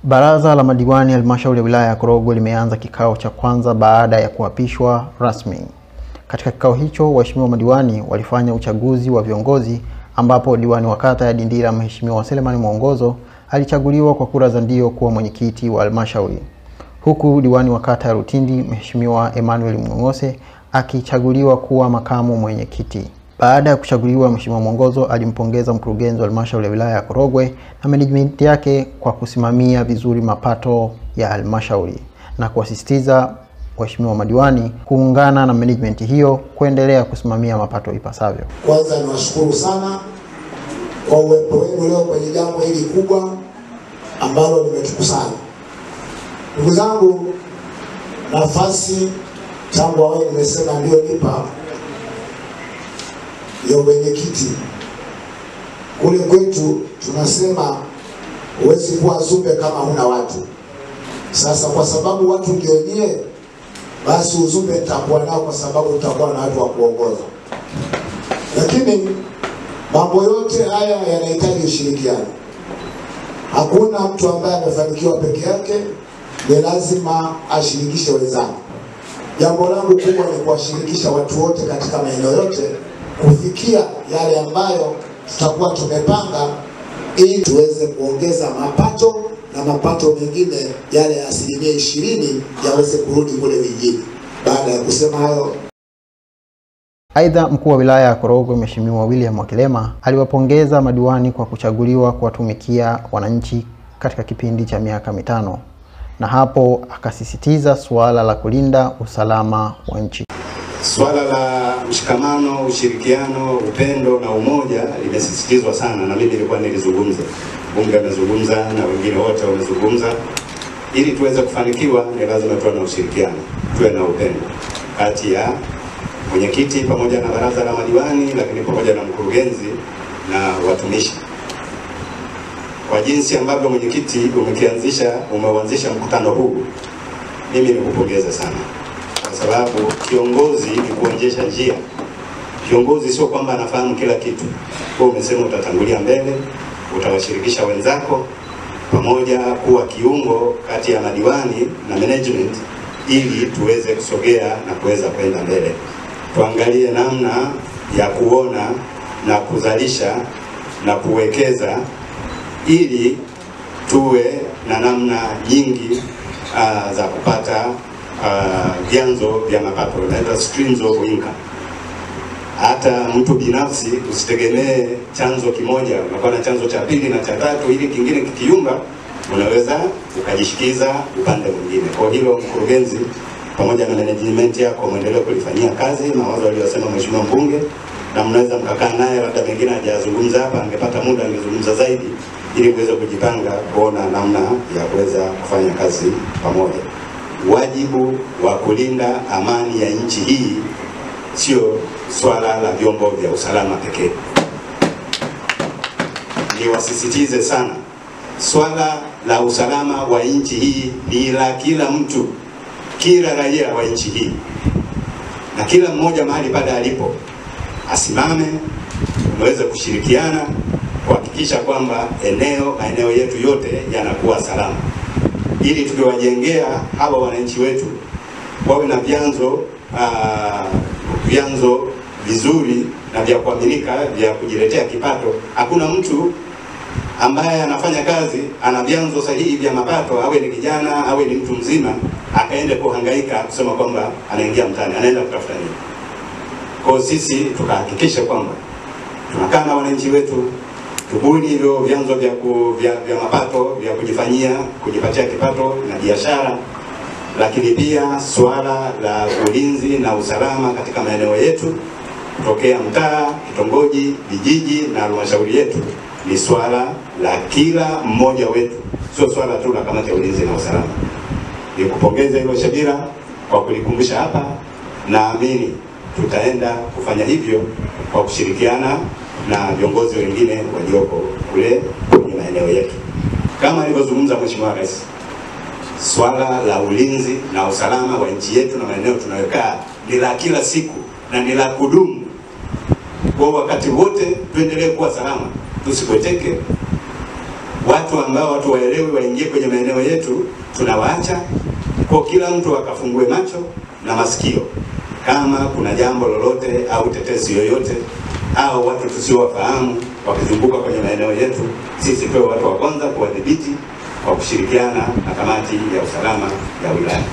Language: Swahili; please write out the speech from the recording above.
Baraza la madiwani halmashauri ya wilaya ya Korogwe limeanza kikao cha kwanza baada ya kuapishwa rasmi. Katika kikao hicho, waheshimiwa madiwani walifanya uchaguzi wa viongozi ambapo diwani wa kata ya Dindira Mheshimiwa Selemani Mwongozo alichaguliwa kwa kura za ndio kuwa mwenyekiti wa halmashauri. Huku diwani wa kata ya Rutindi Mheshimiwa Emmanuel Mng'ong'ose akichaguliwa kuwa makamu mwenyekiti. Baada ya kuchaguliwa, Mheshimiwa Mwongozo alimpongeza mkurugenzi wa halmashauri ya wilaya ya Korogwe na management yake kwa kusimamia vizuri mapato ya halmashauri na kuasisitiza waheshimiwa madiwani kuungana na management hiyo kuendelea kusimamia mapato ipasavyo. Kwanza niwashukuru sana kwa uwepo wenu leo kwenye jambo hili kubwa ambalo limetukusanya. Ndugu zangu, nafasi tangu awali nimesema ndio nipa ya mwenyekiti. Kule kwetu tunasema huwezi kuwa zumbe kama huna watu. Sasa kwa sababu watu ndio nyie, basi uzumbe nitakuwa nao kwa sababu tutakuwa na watu wa kuongoza. Lakini mambo yote haya yanahitaji ushirikiano. Hakuna mtu ambaye amefanikiwa peke yake, ni lazima ashirikishe wenzake. Jambo langu kubwa ni kuwashirikisha watu wote katika maeneo yote kufikia yale ambayo tutakuwa tumepanga ili tuweze kuongeza mapato na mapato mengine yale ya 20% yaweze kurudi kule vijijini. Baada ya kusema hayo, aidha mkuu wa wilaya ya Korogwe Mheshimiwa William Wakilema aliwapongeza madiwani kwa kuchaguliwa kuwatumikia wananchi katika kipindi cha miaka 5 na hapo akasisitiza suala la kulinda usalama wa nchi. Swala la mshikamano, ushirikiano, upendo na umoja limesisitizwa sana, na mimi nilikuwa nilizungumza. Bunge amezungumza na wengine wote wamezungumza. Ili tuweze kufanikiwa ni lazima tuwe na ushirikiano, tuwe na upendo kati ya mwenyekiti pamoja na baraza la madiwani, lakini pamoja na mkurugenzi na watumishi. Kwa jinsi ambavyo mwenyekiti umeuanzisha mkutano huu, mimi nikupongeza sana. Kwa sababu kiongozi ni kuonyesha njia. Kiongozi sio kwamba anafahamu kila kitu. Kwa umesema utatangulia mbele, utawashirikisha wenzako pamoja kuwa kiungo kati ya madiwani na management ili tuweze kusogea na kuweza kwenda mbele. Tuangalie namna ya kuona na kuzalisha na kuwekeza ili tuwe na namna nyingi za kupata vyanzo vya mapato, na streams of income. Hata mtu binafsi usitegemee chanzo kimoja, unakuwa na chanzo cha pili na cha tatu, ili kingine kikiumba unaweza ukajishikiza upande mwingine. Kwa hilo mkurugenzi pamoja na management yako muendelee kulifanyia kazi mawazo aliyosema mheshimiwa mbunge, na mnaweza mkakaa naye, labda mengine hajazungumza hapa, angepata muda angezungumza zaidi, ili muweze kujipanga kuona namna ya kuweza kufanya kazi pamoja. Wajibu wa kulinda amani ya nchi hii sio swala la vyombo vya usalama pekee. Niwasisitize sana, swala la usalama wa nchi hii ni la kila mtu, kila raia wa nchi hii, na kila mmoja mahali pale alipo asimame, muweze kushirikiana kuhakikisha kwamba maeneo yetu yote yanakuwa salama, ili tukiwajengea hawa wananchi wetu wawe na vyanzo vizuri na vya kuaminika vya kujiletea kipato. Hakuna mtu ambaye anafanya kazi ana vyanzo sahihi vya mapato, awe ni kijana awe ni mtu mzima, akaende kuhangaika kusema kwamba anaingia mtaani, anaenda kutafuta nini. Kwa sisi tukahakikisha kwamba tunakaa na wananchi wetu, tubuni hivyo vyanzo vya mapato vya kujipatia kipato na biashara, lakini pia swala la ulinzi na usalama katika maeneo yetu kutokea mtaa, kitongoji, vijiji na halmashauri yetu ni swala la kila mmoja wetu, sio swala tu la kamati ya ulinzi na usalama. Nikupongeza hilo Shabira kwa kulikumbusha hapa, naamini tutaenda kufanya hivyo kwa kushirikiana na viongozi wengine walioko kule kwenye maeneo yetu. Kama alivyozungumza Mheshimiwa Rais, swala la ulinzi na usalama wa nchi yetu na maeneo tunayokaa ni la kila siku na ni la kudumu. Kwa wakati wote tuendelee kuwa salama, tusipoteke. watu ambao watu waelewi waingie kwenye maeneo yetu tunawaacha, kwa kila mtu akafungue macho na masikio. Kama kuna jambo lolote au tetesi yoyote au watu tusiowafahamu wakizunguka kwenye maeneo yetu, sisi tuwe watu wa kwanza kuwadhibiti kwa kushirikiana na kamati ya usalama ya wilaya.